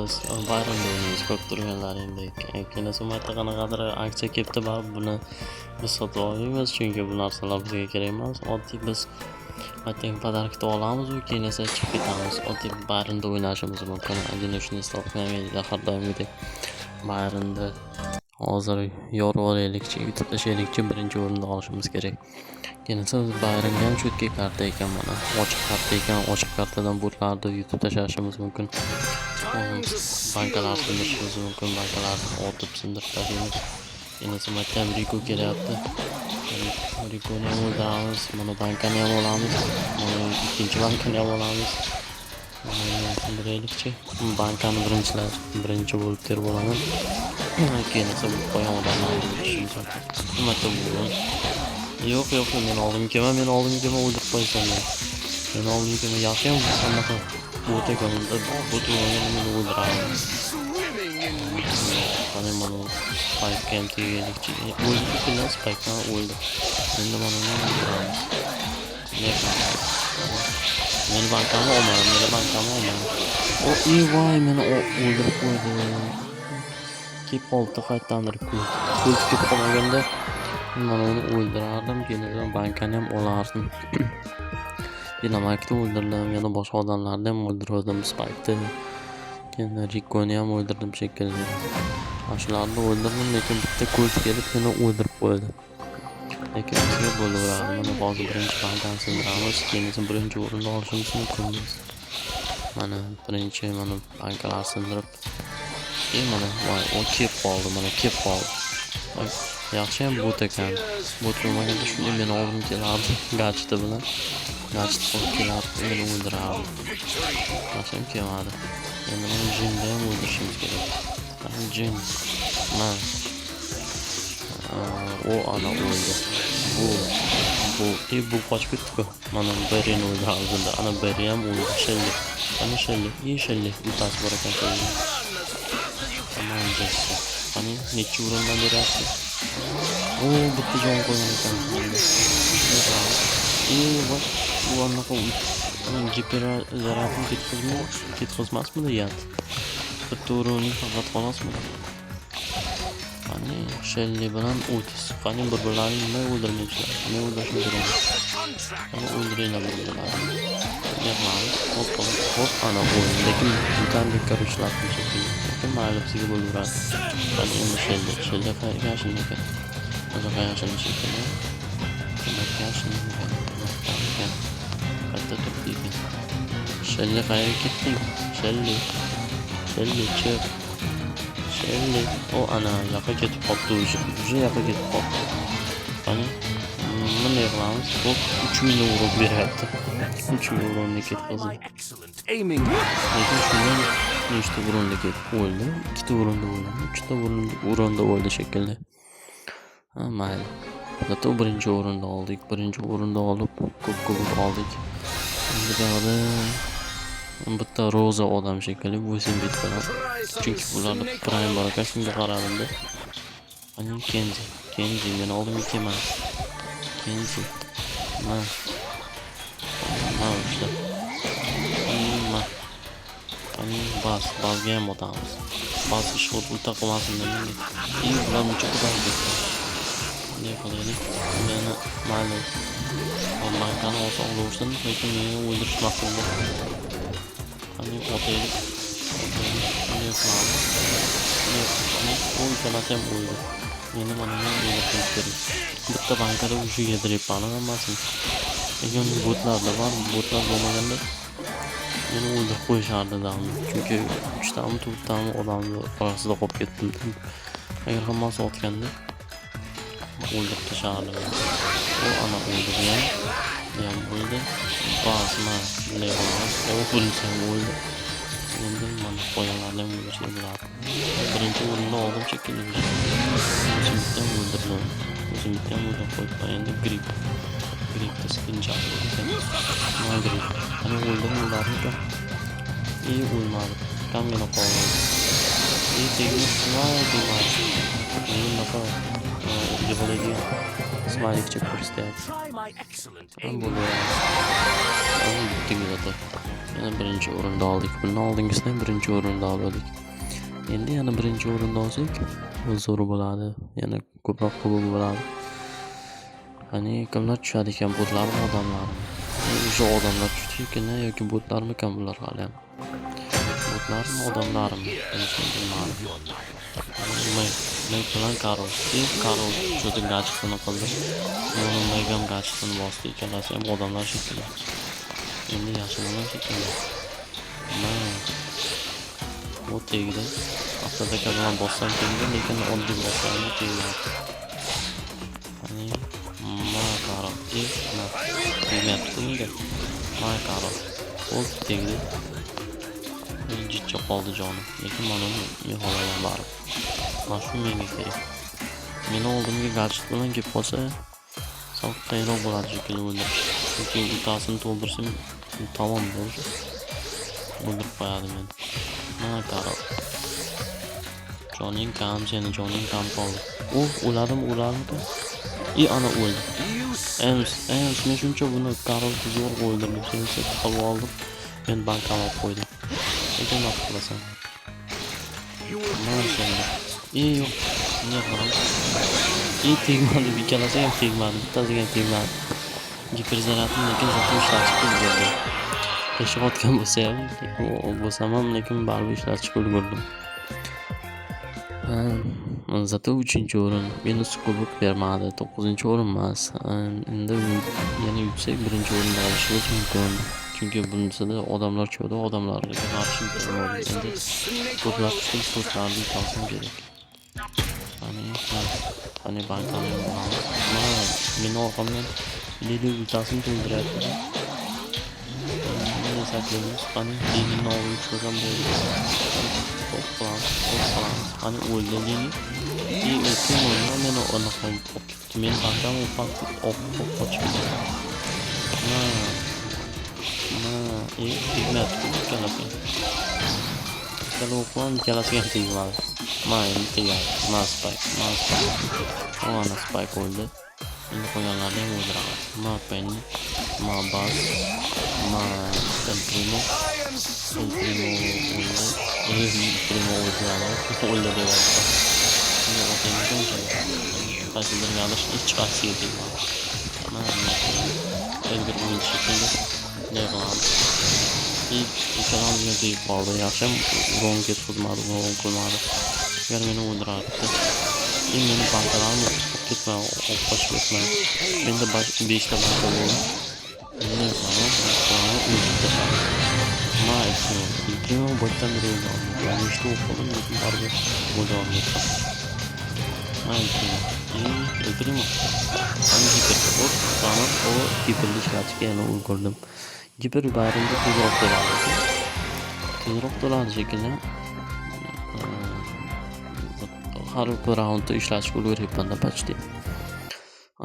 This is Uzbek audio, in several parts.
biz bayramda o'ynaymiz ko'p turganlaringdek. Kelasi marta qanaqadir aksiya kelibdi, baribir buni biz sotib olmaymiz, chunki bu narsalar bizga kerak emas. Oddiy biz ayting podarkda olamiz va keyin esa chiqib ketamiz. Oddiy bayramda o'ynashimiz mumkin. Ajina shuni istab qilmaydi har doimgidek. Bayramda hozir yorib olaylikchi, yutib tashlaylikchi, birinchi o'rinda olishimiz kerak. Keyin esa bayramga ham cho'tka karta ekan mana. Ochiq karta ekan, ochiq kartadan butlarni yutib tashlashimiz mumkin. Bankalar sindirishimiz mumkin, bankalarni otib sindirib tashlaymiz. Keyin esa maktab Riko kelyapti. Rikoni ham o'ldiramiz, mana bankani ham olamiz, mana ikkinchi bankani ham olamiz. Sindiraylikchi. Bankani birinchi bo'lib terib olaman. Keyin esa bu qo'yan odamlarni o'ldirishimiz mumkin. Nima bu? Yo'q, men oldimga kelma, o'ldirib qo'ysan. Men oldimga kelma, yaxshi ham sanaqa bo'ta ko'mda, bo'ta meni o'ldiradi. Qani mana Spike ham tegaylikchi. O'ldi bilan Spike'dan o'ldi. Endi mana uni o'ldiramiz. Men bankani olmayman. O, voy, meni o'ldirib qo'ydi. Kelib qoldi qaytadan Kult kelib qolmaganda mana uni o'ldirardim, keyin bankani ham olardim. Dinamarkda o'ldirdim, yana boshqa odamlarni ham o'ldirdim, Spike'ni. Keyin Rikoni ham o'ldirdim shekilli. Shularni o'ldirdim, lekin bitta Kult kelib meni o'ldirib qo'ydi. Lekin bizga bo'laveradi. Mana hozir birinchi bankani sindiramiz, keyin esa birinchi o'rinda olishimiz mumkin. Mana birinchi bankalar sindirib, mana voy, o kelib qoldi. Yaxshi ham bot ekan. Bot bo'lmaganda shunday meni oldimga kelardi, gadjeti bilan. Gadjet olib kelardi, meni o'ldirardi. Yaxshi ham kelmadi. Endi mana jinni ham o'ldirishimiz kerak. Mana jin. O ana o'ldi. Bu qochib ketdi-ku. Mana birini o'ldirdi. Ana biri ham o'ldi. Shellik. Ana shellik. Utasi bor ekan. Tamam, jessa. Qani necha o'rindan beryapti? O, bitta jon qo'ygan ekan. Bu anaqa giperzaryadni ketkazmasmi deyapti. Bitta o'rinning faqat xolosmi? Qani Shelly bilan Otis. Qani bir-birlarini nima o'ldirmaychilar? Nima o'ldirishni kerak? Qani o'ldiringlar bir-birlarini. Yaqinamiz. Hop, ana o'yin. Lekin bitanlik karuslar shekilli. Lekin mayli bizga bo'laveradi. Qani endi Shelly qayerga yashirin ekan? O'zi yashirin shekilli. Qayerda turibdi ekan? Shelly qayerga ketding? Shelly chiq. Shelly. O ana yoqqa ketib qoldi o'zi. Yoqqa ketib qoldi. Qani bunday qilamiz. Bu 3 ming yevro beryapti. 3 ming yevroni ketkazdi. Lekin shundan nechta o'rinda ketib o'ldi? 2 ta o'rinda o'ldi. 3 ta o'rinda o'ldi shekilli. Mayli. Bitta birinchi o'rinda oldik. Birinchi o'rinda olib ko'p oldik. Endi buyoqda bitta Roza odam shekilli 8 bit bilan. Chunki bularda prime bor ekan, shunga qaramda. Qani Kenzi meni oldimga kelma. Kenzi. Mana. Qani bazga ham otamiz. Baz ishg'ol ulta qilmasin demaydi. Bular uncha qiladi. Ne qilaylik? Meni mayli. Bankani olsa olaversin, lekin meni o'ldirish maqsadida. Qani otaylik. Ne qilamiz? O'y kanat ham o'ldi. Meni mana o'ldirishim kerak. Bitta bankada o'sha yedirib hammasi. Lekin botlarda bor, botlar bo'lmaganda meni o'ldirib qo'yishardi damni. Chunki 3 tami 4 tami odamni orasida qolib ketdim. Agar hammasi otganda o'ldirib tashardi. O ana o'ldirgan. Ham o'ldi. Basma levas. O ham o'ldi. Endi mana qo'yanlarni o'ldirish bo'ladi. Birinchi o'rinda oldim shekilli. O'zimdan o'ldirdim. Qo'yib endi gripda skinjab ekan. Grip. Ana o'ldim ularni. O'lmadi. Kamgina qoldi. Tegmadi. Men naqa yig'laydi. Smiley chek ko'rsatyapti. Ham bo'ladi. Tingladim. Yana birinchi o'rinda oldik. Bundan oldingisidan birinchi o'rinda oldik. Endi yana birinchi o'rinda olsak, zo'r bo'ladi. Yana ko'proq kubok bo'ladi. Qani kimlar tushadi ekan, botlarmi, odamlarmi? O'sha odamlar tushadimi yoki botlarmikan bular hali ham? Botlarmi, odamlarmi? Bilmadim. Men bilan Karol cho'ti gadjetini qildi. Yo'lim Megan gadjetini bosdi. Ikkalasi ham odamlar shekilli. Endi yaxshi bo'lgan shekilli. Bu tegdi. Haftada bilan bossam tegdi, lekin oddiy bossam tegmadi. Qani Karol tegmayapti nega? Karol tegdi. Jitcha qoldi jonim. Lekin mana uni yo'qolagan barib. Mana shu menga kerak. Meni oldimga gadjet bilan kelib qolsa, sal qiyinroq bo'ladi shekilli o'ldirish. Chunki utasini to'ldirsam tamom bo'ladi. O'ldirib qo'yadi meni. Karol. Joning kam, seni joning kam qoldi. O'ladimi? Ana o'ldi. Men shuncha buni Karol zo'r o'ldirdim. Seni qilib oldim. Men bankam olib qo'ydim. Lekin nima qilasan? Mana senda. Yo'q. Nima qilaman? Tegmadi, ikkalasi ham tegmadi. Bittasiga ham tegmadi. Giperzaratim lekin zotli ishlatib ulgurdim. Qishotgan bo'lsam ham lekin baribir ishlatib ulgurdim. Zato 3-o'rin. Meni kubok bermadi. 9-o'rin emas. Endi yana yuksak 1-o'rinda olishimiz mumkin. Chunki bunisida odamlar cho'di, odamlarga qarshi turadi. Endi ko'plab sportlarni topsam kerak. Qani bankani meni orqamdan Lili ultasini to'ldiryapti. Nima saklaymiz? Qani Lilini olib chiqsam bo'ldi. Qani o'ldi Lili. Meni o'rnaqam ketdi. Men bankam qochib ketdi. Tegmayapti ikkalasi. Ikkalasiga tegmadi. Endi tegadi. Spike. Mana Spike o'ldi. Endi qolganlarni ham o'ldiraman. Penny, Buzz, Primo o'ldi deb aytdi. Endi o'taymiz. Qaysidir galish hech qaysiga tegmadi. Edgar o'ldi shekilli. Ikkalamizga tegib qoldi. Yaxshim uronga tutmadi, uron qilmadi. Agar meni o'ldirardi. Meni bankalarni ketmay, qochib ketmay. Menda 5 ta banka bo'ldi. Endi Primo boshdan beri o'ldi. Yani işte o'qidim, lekin baribir o'ldi olmayapti. Primo. Qani hiperli ishlatishga yana ulgurdim. Giper barimda tezroq to'ladi shekilli. Har bir raundda ishlashga ulguryapman почти.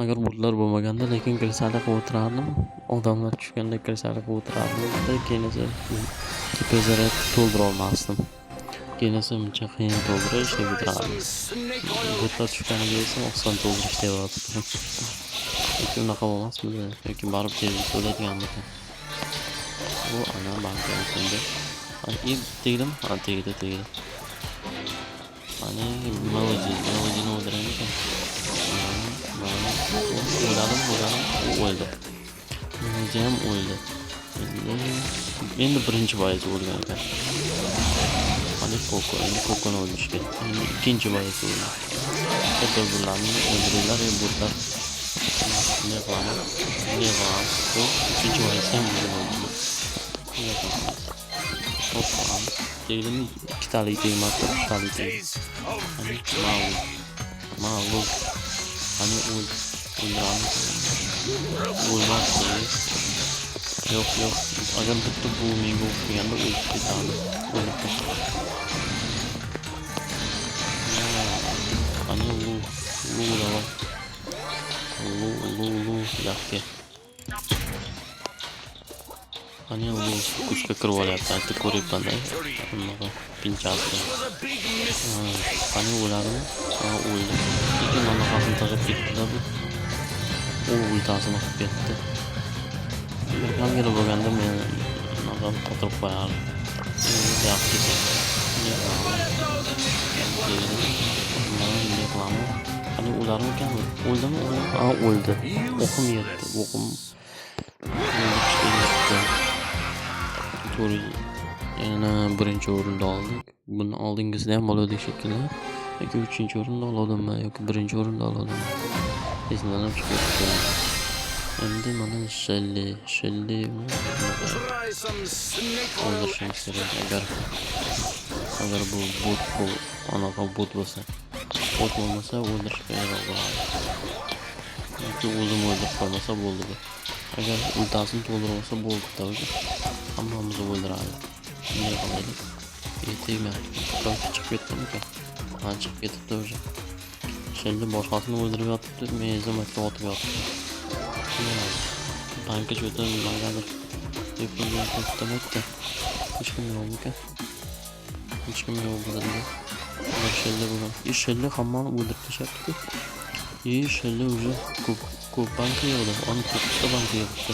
Agar botlar bo'lmaganda, lekin kristalga o'tirardim. Odamlar tushganda kristalga o'tirardim. Keyin esa giperzarad to'ldira olmasdim. Keyin esa uncha qiyin to'ldirish deb o'tirardim. Botlar tushganiga esa oson to'ldirish deb o'tirdim. Lekin unaqa bo'lmasmidi? Yoki barib tez to'laydiganmi? Bu ana banka endi. Tegdim. Tegdi. Melodini o'ldiraylik. O'ldi. Melodi ham o'ldi. Endi birinchi boyaz o'lgan ekan. Kokoni o'ldish kerak. Endi ikkinchi boyaz o'ldi. Bularni o'ldiringlar, botlar. Ne qilamiz? Ikkinchi boyaz ham o'ldi. Tegdimi? 2 talik tegmadi, 3 talik tegdi. Ma'lum. O'ldiramiz. O'lmasdi. Yo'q. Agar bitta bu menga o'xshaganda o'lib ketadi. Yaxshi. Kuchga kirib olyapti, aytib ko'ryapman-da. Bunaqa pinchasi. Qani o'ladimi? O'ldi. Lekin manaqasini taqib ketdi-da bu. Ultasini qilib ketdi. Bir kamgina bo'lganda men Bakalım oturup koyalım. Ne yapacağız? Ne yapalım? Ne yapalım? Hani ular mıkan? Öldü mü? Aa öldü. Okum yetti. Okum. To'g'ri. Yana birinchi o'rinda oldik. Buni oldingizda ham bo'ladi shekilli. Yoki 3-o'rinda oladimmi yoki 1-o'rinda oladimmi? Esimdan chiqib ketdi. Endi mana shelli o'ldirishimiz kerak. Agar bu anaqa bot bo'lsa. Bot bo'lmasa o'ldirish kerak bo'ladi. Yoki o'zim o'ldirib qolmasa bo'ldi bu. Agar ultasini to'ldirmasa bo'ldi. Hammamizni o'ldiradi. Ne qilaylik? Tegma. Chiqib ketdimi-ku? Ha, chiqib ketibdi o'sha. Shelli boshqasini o'ldirib yotibdi, men ezimatga otib yotibdi. Banka cho'tan nimagadir deb qo'ymoqda. Hech kim yo'qmi-ku? Hech kim yo'q bo'ladi. Shelli bo'lgan. Shelli hammani o'ldirib tashlabdi-ku. Shelli уже ko'p banka yo'qdi. Uni ko'pta banka yo'qdi.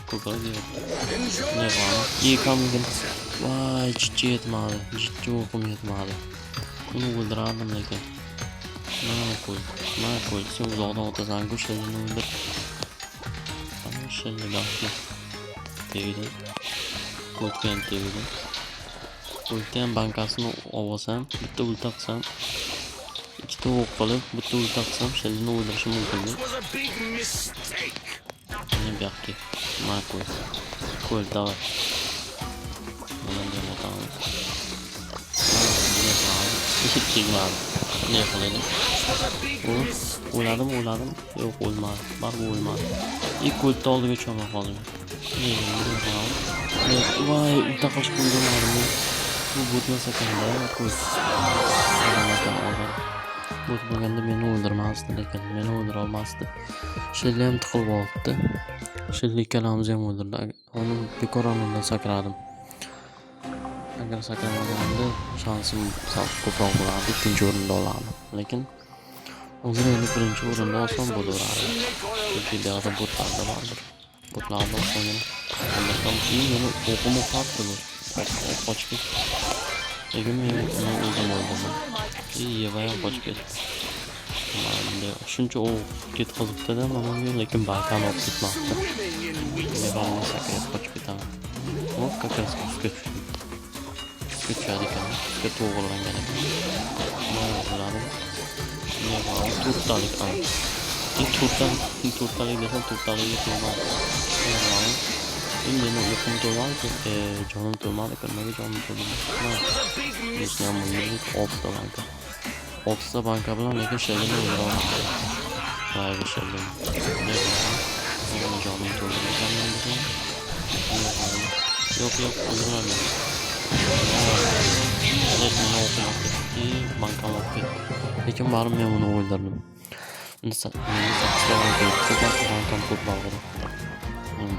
Ko'plar yo'q. Ne var? İyi kamgın. Vay ciddi yetmedi. Ciddi okum yetmedi. Bunu öldürerdim lekin. Ma'qul. Sen uzoqdan o'tasan, go'shligini o'ldir. Ana shelli baxtli. Tegdi. Qo'tgan tegdi. Qo'tgan bankasini olsam, bitta ulta qilsam, ikkita o'q qilib, bitta ulta qilsam, shellini o'ldirishim mumkin. Ne yaptı? Ma'qul. Qo'l davay. Mana bunday otamiz. Ne qilaylik? O'ladim. Yo'q, o'lmadi. Baribir o'lmadi. İlk qo'lda oldiga cho'ma qoldim. Voy, ulta qochib o'ldirmadim. Bu botmasa qanday qo'y. Bot bo'lganda meni o'ldirmasdi, lekin meni o'ldira olmasdi. Shelli ham tiqilib olibdi. Shelli ikkalamizni ham o'ldirdi. Uni bekor onundan sakradim. Agar sakramaganimda shansim sal ko'proq bo'lardi, 2-o'rinda olardim. Lekin hozir endi 1-o'rinda olsam bo'laveradi. Chunki bu yoqda botlarda bordir. Botlarni olsam undan keyin meni o'qim o'qatdi. Qochib ketdi. Lekin men uni o'zim o'ldirdim. Yeva ham qochib ketdi. Mana shuncha o'q ketkazibdi-da menga, lekin balkon olib ketmoqda. Men sakrab qochib ketaman. Hop, kakas ustiga tushdim. Tushadi ekan. Ustiga to'g'rilangan ekan. Mana bularni ne var? Turtalik ham. Turtalik desam turtalikga to'g'ri. Endi men o'qim to'g'ri, jonim to'g'ri, nimaga jonim to'g'ri? Ishlam o'yinlik 6 banka. 6 banka bilan lekin shellini o'ldiraman. Voy shelli. Jonim to'g'ri. Yo'q, o'ldiraman. Banka olib. Lekin barib men uni o'ldirdim.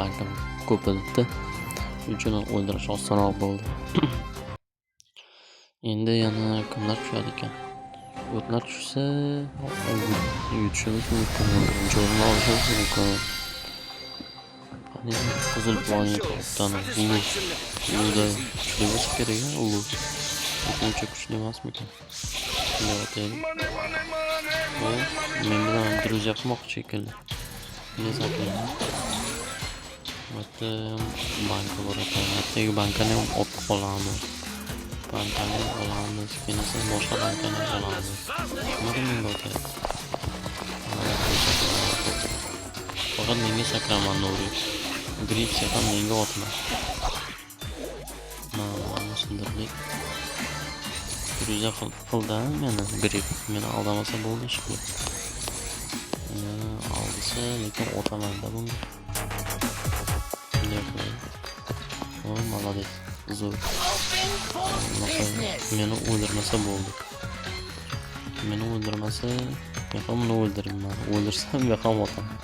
Bankam ko'p edi. Shuning uchun o'ldirish osonroq bo'ldi. Endi yana kimlar tushadi ekan? O'tlar tushsa, yutishimiz mumkin. Jo'rni olishimiz mumkin. Qani qizil planetdan Uluda kuchli bo'lsa kerak, Ulu. Uncha kuchli emasmikan? Men bilan druziya qilmoqchi ekanlar. Ne saklayman? Bitta banka bor ekan. Bitta bankani ham olib qolamiz. Bankani olamiz, keyin boshqa bankani olamiz. Nima menga kerak? Faqat menga sakraman Nuri. Gripsiya ham menga otma. Mana sindirlik. Druziya qildi meni grip. Meni aldamasa bo'ldi shekilli. Meni aldisa, lekin otamanda bunga. Молодец. Zo'r. Meni o'ldirmasa bo'ldi. Meni o'ldirmasa, men ham uni o'ldirmayman. O'ldirsam men ham otaman.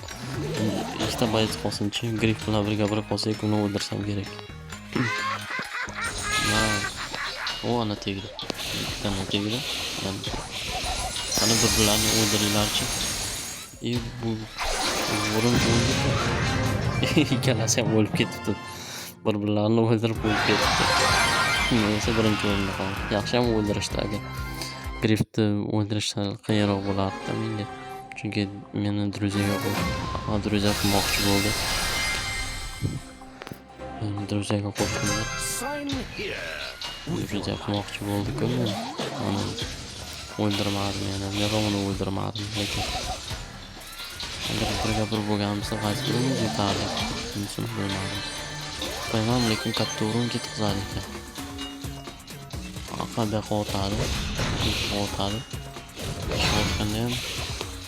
Ikkita bayt qolsin-chi, grip bilan birga qolsak, uni o'ldirsam kerak. O ana tegdi. Ana tegdi. Ana birbirlarini o'ldiringlarchi. Bu o'rin o'ldi. ikkalasi ham o'lib ketibdi. Bir-birlarini o'ldirib o'lib ketibdi. Men esa birinchi o'rinda qoldim. Yaxshi ham o'ldirishdi agar Griffni o'ldirishsa qiyinroq bo'lardi menga. Chunki meni druziyaga qilmoqchi bo'ldi. Druziyaga qo'shildi. Druziya qilmoqchi bo'ldi-ku meni. Uni o'ldirmadim yana. Nega uni o'ldirmadim lekin. Agar birga bir bo'lganimizda qaysi birimiz yetardi. Shuni bilmadim. Bilmam lekin katta o'rin ketkazadi ekan. Aqalda qotadi. Qotadi. Shotganda ham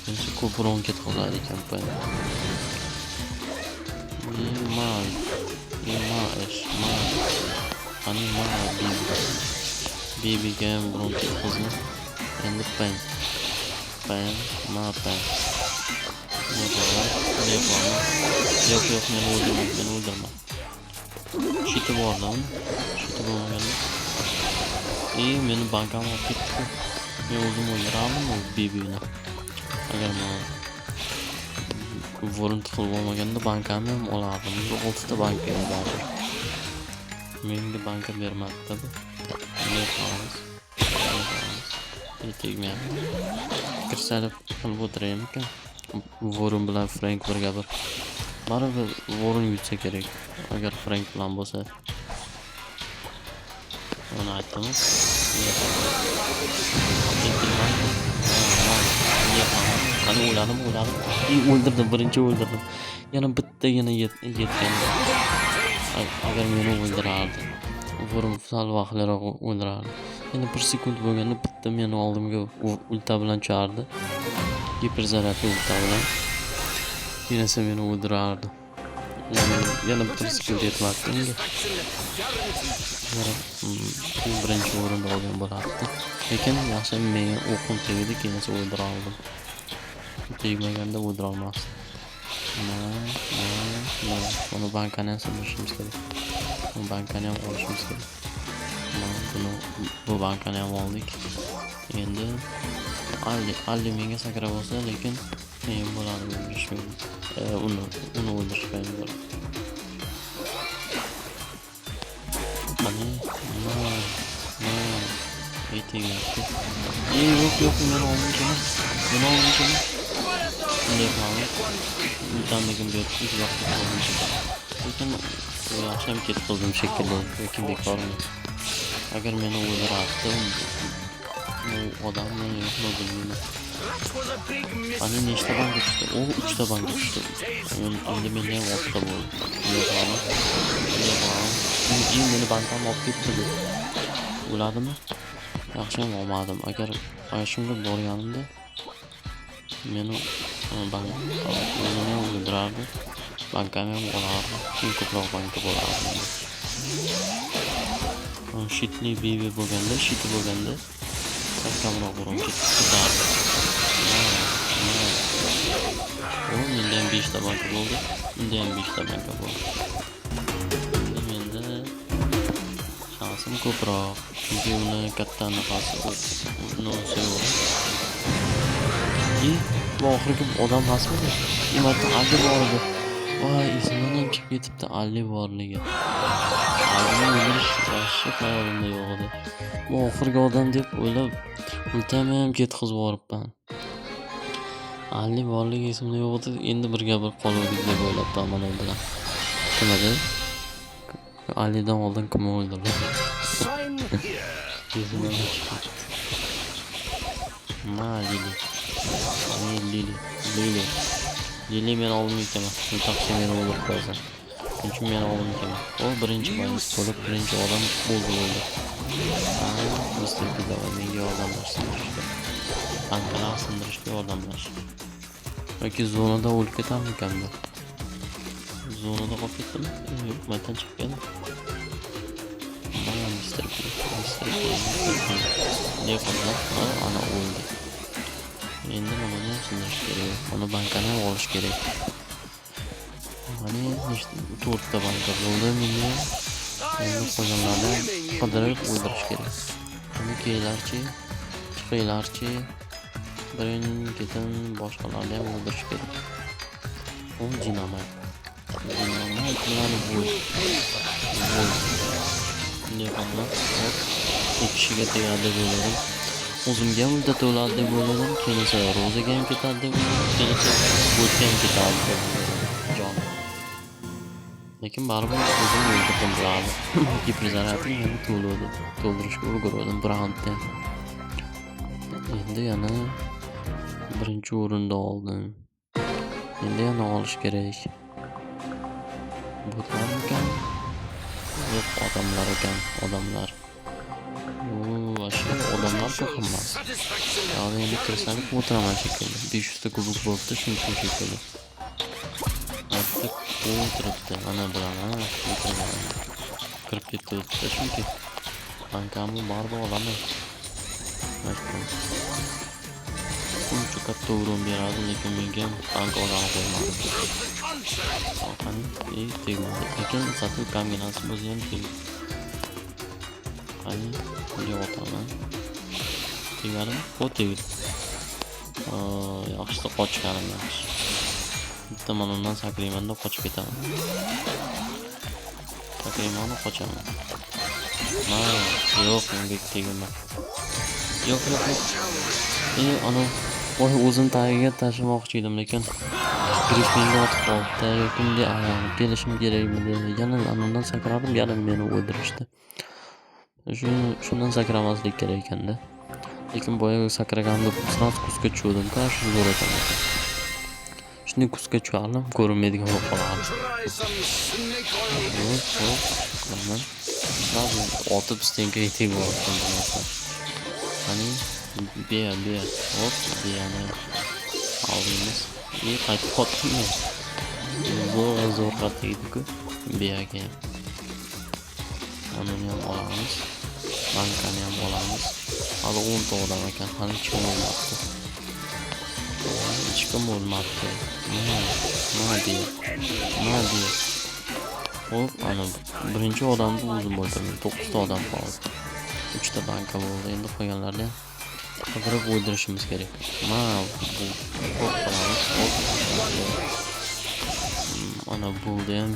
menimcha ko'p o'rin ketkazadi ekan. Bibiga ham o'rin ketkazdi. Endi pang. Yo'q, meni o'ldirma. Shiti bordan. Shiti bo'lmaganda. Meni bankam olib ketdi. Men o'zim o'ldiraman u bibini. Agar men vorin tiqilib bo'lmaganda bankamni ham olardim. 6 ta banka bor. Menga banka bermadi-da. Ne qilamiz? Tegmayapti. Kirsalib qilib o'tiraymikan. Vorin bilan Frank birga bir. Baribir vorin yutsa kerak. Agar Frank bilan bo'lsa. Onu aytdimiz. Qani o'ladim. O'ldirdim, birinchi o'ldirdim. Yana bittagina yetgan. Agar meni o'ldirardi. Vorin sal vaqtliroq o'ldirardi. Yana 1 sekund bo'lganda bitta meni oldimga ulta bilan chardi. Giperzaryadli ulta bilan. Yenasi meni o'ldirardi. Yana 1 sekund yetmadi unga. Birinchi o'rinda olgan bo'lardi. Lekin yaxshi menga o'qim tegdi, keyin o'ldira oldim. Tegmaganda o'ldira olmasdim. Buni bankani ham sindirishimiz kerak. Bu bankani ham olishimiz kerak. Bu bankani ham oldik. Endi Ali menga sakrab olsa, lekin men bo'ladi o'ldirishmaydi. Uni o'ldirishmaydi. Tegmayapti. Yo'q, men olmayman. Bunday qilamiz. Ultamligim berib, uzoqqa qoldim. Lekin yaxshi ham ketdim shekilli, lekin bekormi. Agar meni o'ldirardi, bu odam meni yo'qmi bilmayman. Ana nechta banka tushdi? 3 ta banka tushdi. Endi menga ham 6 ta bo'ldi. Meni bankam olib ketdi. Bo'ladimi? Yaxshi ham olmadim. Agar shunga borganimda meni o'ldirardi. Bankam ham olardi. Keyin ko'proq banka bo'lardi. Shitli bibi bo'lganda, kamroq o'rin ketardi. Menda ham 5 ta banka bo'ldi. Menda ham 5 ta banka bo'ldi. Menda shansim ko'proq. Chunki uni katta anaqasi bu oxirgi odam emasmidi? Imatda Ali bor edi. Voy, esimdan ham chiqib ketibdi Ali borligi. Alini o'ldirish yaxshi xayolimda yo'q edi. Bu oxirgi odam deb o'ylab, ultamam ketkizib yuboribman. Ali borligi esimda yo'q edi. Endi birga bir qoluvdik deb o'ylabman mana u bilan. Kim edi? Alidan oldin kim o'ldirdi? Lili men oldimga kelaman. Taqsim meni o'ldirib qo'ysan. Chunki men oldimga kelaman. O birinchi boyis bo'lib birinchi odam o'ldi. Mister Pidava menga yordamlashsin. Bankalar sindirishga yordamlash. Yoki zonada o'lib ketarmikanmi? Zonada qolib ketdimi? Yo'q, maydan chiqqan. Mister Pidava. Ne qildi? Ana o'ldi. Endi buni sindirish kerak. Uni bankani olish kerak. Mana 4 ta banka bo'ldi menga. Endi qolganlarni qidirib o'ldirish kerak. Buni keylarchi, chiqinglarchi, birin-ketin boshqalarni ham o'ldirish kerak. U dinamit. Normal kullanib bunday qilib bir kishiga tegadi deb o'yladim. O'zimga ham muddat bo'ladi deb o'yladim. Keyin esa ro'zaga ham ketadi deb o'yladim. Keyin esa bo'tga ham ketadi deb o'yladim. Jon. Lekin baribir o'zim o'ldirdim bularni. Giperzaratim yana to'ladi. To'ldirishga ulgurdim bir raundda. Endi yana birinchi o'rinda oldim. Endi yana olish kerak. Botlar ekan. Yo'q, odamlar ekan, odamlar. Vashe odamlar ko'p emas. Hali endi kirsanib o'tiraman shekilli. 500 ta kubik bo'libdi, shuning uchun shekilli. Artık o'tiribdi, mana bilaman, kirib ketdi chunki bankamni baribir olaman. Uncha katta o'rin beradi, lekin menga bank olani qo'ymadi. Qani, tegmadi. Lekin satu kombinatsiya bo'lsa ham tegdi. Qani, bunga o'taman. Tegadimi? O tegdi. Yaxshisi qochganim yaxshi. Bitta mana undan sakraymanda qochib ketaman. Sakraymani qochaman. Yo'q, menga tegma. Yo'q. Ana voy o'zim tagiga tashlamoqchi edim, lekin griffinga otib qoldi. Yo'qim de kelishim kerakmidi? Yana undan sakradim, yana meni o'ldirishdi. Shundan sakramaslik kerak ekanda. Lekin boyaga sakraganimda sraz kuzga tushdim, qarshi zo'r ekan. Shunday kuzga tushdim, ko'rinmaydigan bo'lib qoladi. Mana otib stenkaga tegib oldim bunaqasi. Qani beya. Hop, beyani aldimiz. Qaytib qotdimmi? Zo'r tegdi-ku beyaga. Ani ham olamiz. Bankani ham olamiz. Hali 10 ta odam ekan, hali hech kim o'lmabdi. Hech kim o'lmabdi. Nima. Hop, ana birinchi odamni o'zim o'ldirdim. 9 ta odam qoldi. 3 ta banka bo'ldi. Endi qolganlarni qidirib o'ldirishimiz kerak. Bu qilamiz. Ana bo'ldi ham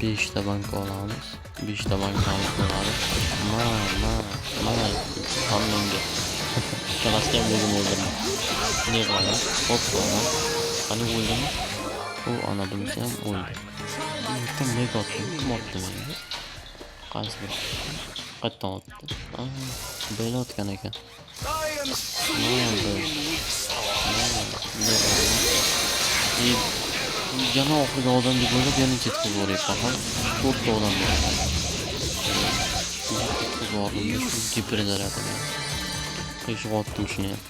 5 ta banka olamiz. 5 ta bankamiz bo'ladi. Hammenga. Kalasga o'zim o'ldirdim. Ne qilamiz? Hop, qani o'ldimi? Ana bunisi ham o'ldi. Kim mega otdi? Kim otdi menga? Qaysi bir? Qayerdan otdi? Bela otgan ekan. Yana oxirgi odam deb o'ylab yana ketib boryapman. 4 ta odam bor. Giperzaratim. Qiyshiq otdim shuni ham.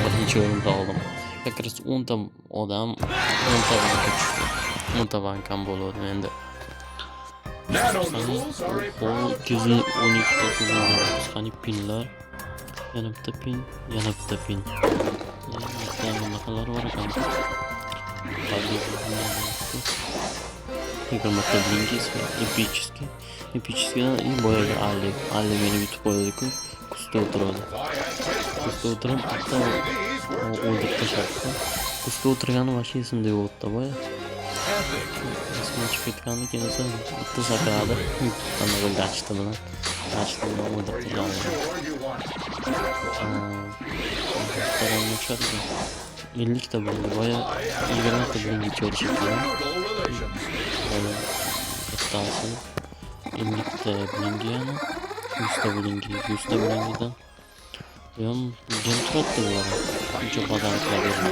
Birinchi o'rinda oldim. Yakres 10 ta odam 10 ta banka tushdi. 10 ta bankam bo'ladi endi. 212 ta qani pinlar. Yana bitta pin. Bunaqalar bor ekan. Yigirmata birinchisi epический boyaga Ali meni yutib qo'ydi-ku, kuzda o'tiradi. Kuzda o'tirib bitta o'ldirib tashladi. Kuzda o'tirgani vashi esimda yo'qdi boya. Rasman chiqib ketganda keyin esa bitta sakradi. Anaqa gachta bilan o'ldirib tashladi. Tarangga tushadi. 50 ta bo'ldi boya 20 ta bilan o'tishdi. Bittasi 50 ta bilingani 100 ta bilingidan ham jam turadi bular. Uncha qadam qiladi.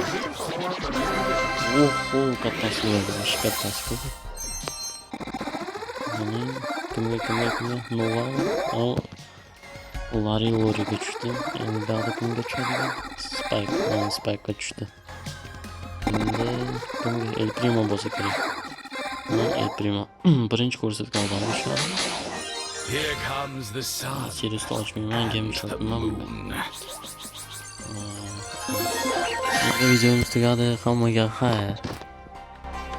Kattasi bo'ldi, kattasi. Mana kimga nova Lari o'riga tushdi. Endi ba'di kimga tushadi? Spike tushdi. Endi kimga El Primo bo'lsa kerak. El Primo birinchi ko'rsatgan odam shu. Here comes the sun. Seriyasini ochmayman, game ishlatmayman. Videomiz tugadi. Hammaga xayr.